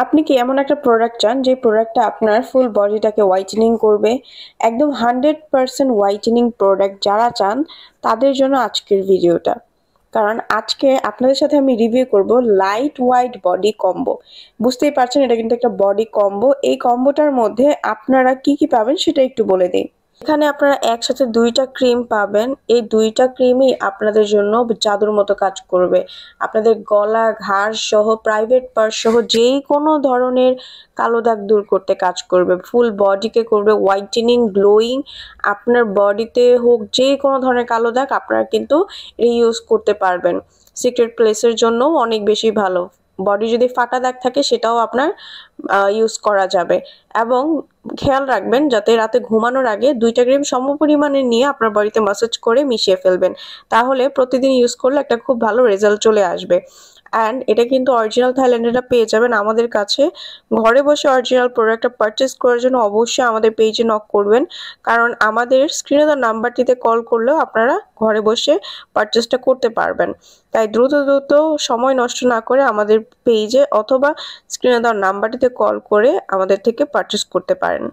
আপনি কি এমন একটা প্রোডাক্ট চান যে প্রোডাক্টটা আপনার ফুল বডিটাকে হোয়াইটেনিং করবে? একদম 100% হোয়াইটেনিং প্রোডাক্ট যারা চান তাদের জন্য আজকের ভিডিওটা। কারণ আজকে আপনাদের সাথে আমি রিভিউ করব লাইট হোয়াইট বডি কম্বো। বুঝতেই পারছেন এটা কিন্তু একটা বডি কম্বো। এই কম্বোটার মধ্যে আপনারা কি পাবেন সেটা একটু বলে দেই। এখানে আপনারা একসাথে 2টা ক্রিম পাবেন। এই 2টা ক্রিমই আপনাদের জন্য জাদুর মতো কাজ করবে। আপনাদের গলা, ঘাড় সহ প্রাইভেট পার্ট সহ যেই কোনো ধরনের কালো দাগ দূর করতে কাজ করবে। ফুল বডিকে করবে হোয়াইটেনিং, গ্লোয়িং। আপনার বডিতে হোক যে কোনো ধরনের কালো দাগ আপনারা কিন্তু এটা ইউজ করতে পারবেন। সিক্রেট প্লেসের জন্যও অনেক বেশি ভালো। বডি যদি ফাটা দাগ থাকে সেটাও আপনার ইউজ করা যাবে। এবং খেয়াল রাখবেন যাতে রাতে ঘুমানোর আগে 2টা ক্রিম সমপরিমাণে নিয়ে আপনার বডিতে ম্যাসাজ করে মিশিয়ে ফেলবেন। তাহলে প্রতিদিন ইউজ করলে একটা খুব ভালো রেজাল্ট চলে আসবে। অ্যান্ড এটা কিন্তু অরিজিনাল থাইল্যান্ডেরটা পেয়ে যাবেন আমাদের কাছে। ঘরে বসে অরিজিনাল প্রোডাক্টটা পারচেস করার জন্য অবশ্যই আমাদের পেজে নক করবেন। কারণ আমাদের স্ক্রিনে দেওয়া নাম্বারটিতে কল করলেও আপনারা ঘরে বসে পারচেসটা করতে পারবেন। তাই দ্রুত সময় নষ্ট না করে আমাদের পেজে অথবা স্ক্রিনে দেওয়া নাম্বারটিতে কল করে আমাদের থেকে পারচেস করতে পারেন।